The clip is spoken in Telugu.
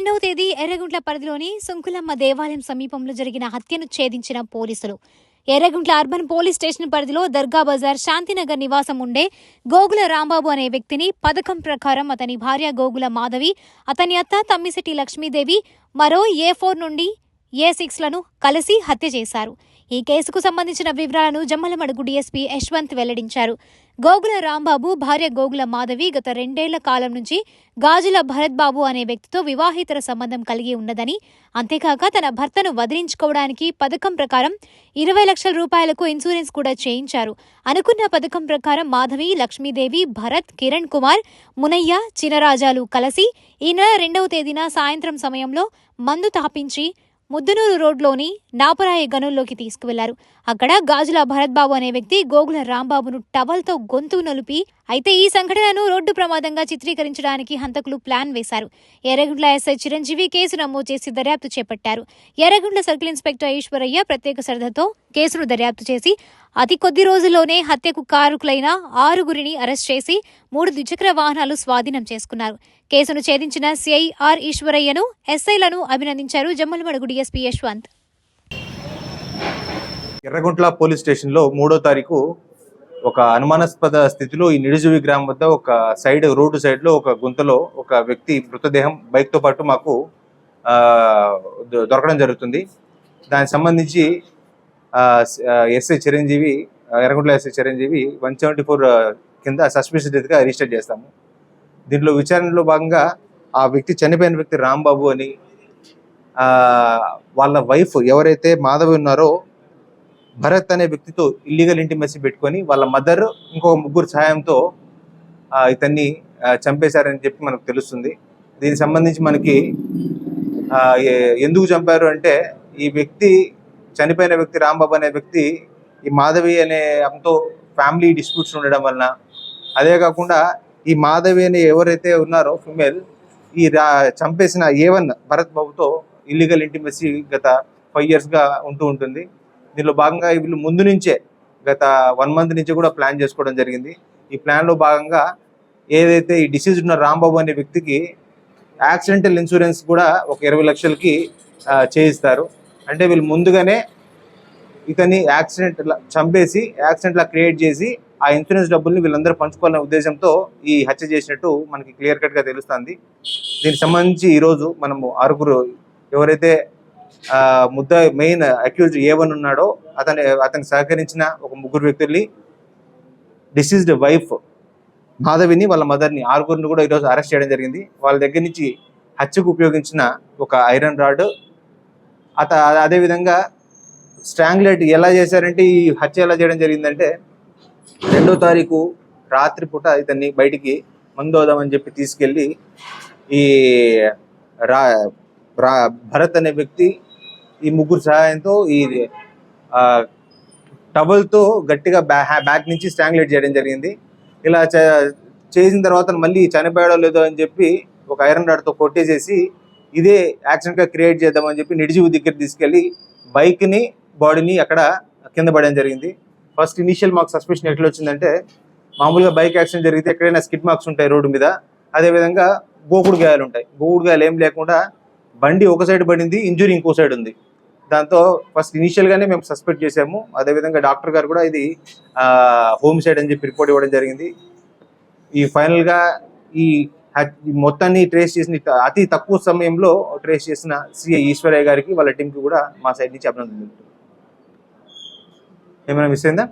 2వ తేదీ ఎర్రగుంట్ల పరిధిలోని సుంకులమ్మ దేవాలయం సమీపంలో జరిగిన హత్యను ఛేదించిన పోలీసులు. ఎర్రగుంట్ల అర్బన్ పోలీస్ స్టేషన్ పరిధిలో దర్గా బజార్ శాంతినగర్ నివాసం ఉండే గోగుల రాంబాబు అనే వ్యక్తిని పథకం ప్రకారం అతని భార్య గోగుల మాధవి, అతని అత్త తమ్మిశెట్టి లక్ష్మీదేవి మరో A4 నుండి A6లను కలిసి హత్య చేశారు. ఈ కేసుకు సంబంధించిన వివరాలను జమ్మలమడుగు డీఎస్పీ యశ్వంత్ వెల్లడించారు. గోగుల రాంబాబు భార్య గోగుల మాధవి గత 2 ఏళ్ల కాలం నుంచి గాజుల భరత్ బాబు అనే వ్యక్తితో వివాహేతర సంబంధం కలిగి ఉన్నదని, అంతేకాక తన భర్తను వదిలించుకోవడానికి పథకం ప్రకారం 20 లక్షల రూపాయలకు ఇన్సూరెన్స్ కూడా చేయించారు. అనుకున్న పథకం ప్రకారం మాధవి, లక్ష్మీదేవి, భరత్, కిరణ్ కుమార్, మునయ్య, చినరాజాలు కలిసి ఈ నెల 2వ తేదీన సాయంత్రం సమయంలో మందు తాపించి ముద్దునూరు రోడ్లోని నాపరాయి గనుల్లోకి తీసుకువెళ్లారు. అక్కడ గాజుల భరత్బాబు అనే వ్యక్తి గోగుల రాంబాబును టవల్తో గొంతు నొలిపి, అయితే ఈ సంఘటనను రోడ్డు ప్రమాదంగా చిత్రీకరించడానికి హంతకులు ప్లాన్ వేశారు. ఎర్రగుంట్ల ఎస్ఐ చిరంజీవి కేసు నమోదు చేసి దర్యాప్తు చేపట్టారు. ఎర్రగుంట్ల సర్కిల్ ఇన్స్పెక్టర్ ఈశ్వరయ్య ప్రత్యేక శ్రద్ధతో కేసును దర్యాప్తు చేసి అతి కొద్ది రోజుల్లోనే హత్యకు కారకులైన 6గురిని అరెస్ట్ చేసి 3 ద్విచక్ర వాహనాలు స్వాధీనం చేసుకున్నారు. కేసును ఛేదించిన సిఐ ఆర్ ఈశ్వరయ్యను, ఎస్ఐలను అభినందించారు జమ్మలమడుగు డీఎస్పీ యశ్వంత్. ఎర్రగుంట్ల పోలీస్ స్టేషన్లో 3వ తారీఖు ఒక అనుమానాస్పద స్థితిలో ఈ నిడుజువి గ్రామం వద్ద ఒక రోడ్డు సైడ్లో ఒక గుంతలో ఒక వ్యక్తి మృతదేహం బైక్తో పాటు మాకు దొరకడం జరుగుతుంది. దానికి సంబంధించి ఎస్ఐ చిరంజీవి, ఎర్రగుంట్ల ఎస్ఐ చిరంజీవి 174 కింద సస్పిషియస్ డెత్గా రిజిస్టర్ చేస్తాము. దీంట్లో విచారణలో భాగంగా ఆ వ్యక్తి చనిపోయిన వ్యక్తి రాంబాబు అని, వాళ్ళ వైఫ్ ఎవరైతే మాధవి ఉన్నారో భరత్ అనే వ్యక్తితో ఇల్లీగల్ ఇంటిమసీ పెట్టుకొని వాళ్ళ మదర్ ఇంకొక 3 సహాయంతో ఇతన్ని చంపేశారని చెప్పి మనకు తెలుస్తుంది. దీనికి సంబంధించి మనకి ఎందుకు చంపారు అంటే, ఈ వ్యక్తి చనిపోయిన వ్యక్తి రాంబాబు అనే వ్యక్తి ఈ మాధవి అనే ఆమెతో ఫ్యామిలీ డిస్ప్యూట్స్ ఉండడం వలన, అదే కాకుండా ఈ మాధవి అనే ఎవరైతే ఉన్నారో ఫిమేల్ ఈ చంపేసిన A1 భరత్ బాబుతో ఇల్లీగల్ ఇంటిమసీ గత 5 yearsగా ఉంటూ ఉంటుంది. దీనిలో భాగంగా వీళ్ళు ముందు నుంచే గత 1 month నుంచి కూడా ప్లాన్ చేసుకోవడం జరిగింది. ఈ ప్లాన్లో భాగంగా ఏదైతే ఈ డిసీజ్ ఉన్న రాంబాబు అనే వ్యక్తికి యాక్సిడెంటల్ ఇన్సూరెన్స్ కూడా ఒక 20 లక్షలకి చేయిస్తారు. అంటే వీళ్ళు ముందుగానే ఇతన్ని చంపేసి యాక్సిడెంట్లా క్రియేట్ చేసి ఆ ఇన్సూరెన్స్ డబ్బుల్ని వీళ్ళందరూ పంచుకోవాలనే ఉద్దేశంతో ఈ హత్య చేసినట్టు మనకి క్లియర్ కట్గా తెలుస్తుంది. దీనికి సంబంధించి ఈరోజు మనము 6 ఎవరైతే మెయిన్ అక్యూజ్డ్ A1 ఉన్నాడో అతనికి సహకరించిన ఒక 3 వ్యక్తుల్ని, డిసీజ్డ్ వైఫ్ మాధవిని, వాళ్ళ మదర్ని 6గురిని కూడా ఈరోజు అరెస్ట్ చేయడం జరిగింది. వాళ్ళ దగ్గర నుంచి హత్యకు ఉపయోగించిన ఒక ఐరన్ రాడ్, అదేవిధంగా స్ట్రాంగ్లైట్ ఎలా చేశారంటే, ఈ హత్య ఎలా చేయడం జరిగిందంటే 2వ తారీఖు రాత్రిపూట ఇతన్ని బయటికి మందోదామని చెప్పి తీసుకెళ్ళి ఈ భరత్ అనే వ్యక్తి ఈ 3 సహాయంతో ఈ టవల్తో గట్టిగా బ్యాక్ నుంచి స్ట్రాంగ్లైట్ చేయడం జరిగింది. ఇలా చేసిన తర్వాత మళ్ళీ చనిపోయాడో లేదో అని చెప్పి ఒక ఐరన్ రాడ్తో కొట్టేసేసి ఇదే యాక్సిడెంట్గా క్రియేట్ చేద్దామని చెప్పి నిడిజీవి దగ్గర తీసుకెళ్ళి బైక్ని, బాడీని అక్కడ కింద పడడం జరిగింది. ఫస్ట్ ఇనీషియల్ మాకు సస్పెషన్ ఎట్లా వచ్చిందంటే, మామూలుగా బైక్ యాక్సిడెంట్ జరిగితే ఎక్కడైనా స్కిడ్ మార్క్స్ ఉంటాయి రోడ్డు మీద, అదేవిధంగా గోకుడు గాయాలు ఉంటాయి. గోకుడు గాయాలు ఏం లేకుండా బండి ఒక సైడ్ పడింది, ఇంజురీ ఇంకో సైడ్ ఉంది. దాంతో ఫస్ట్ ఇనీషియల్గానే మేము సస్పెక్ట్ చేసాము. అదేవిధంగా డాక్టర్ గారు కూడా ఇది హోమ్ సైడ్ అని చెప్పి రిపోర్ట్ ఇవ్వడం జరిగింది. ఈ ఫైనల్గా ఈ మొత్తాన్ని ట్రేస్ చేసిన అతి తక్కువ సమయంలో ట్రేస్ చేసిన సిఐ ఈశ్వరయ్య గారికి, వాళ్ళ టీంకి కూడా మా సైడ్ నుంచి అభినందనలు. ఏమైనా మిస్ అయిందా?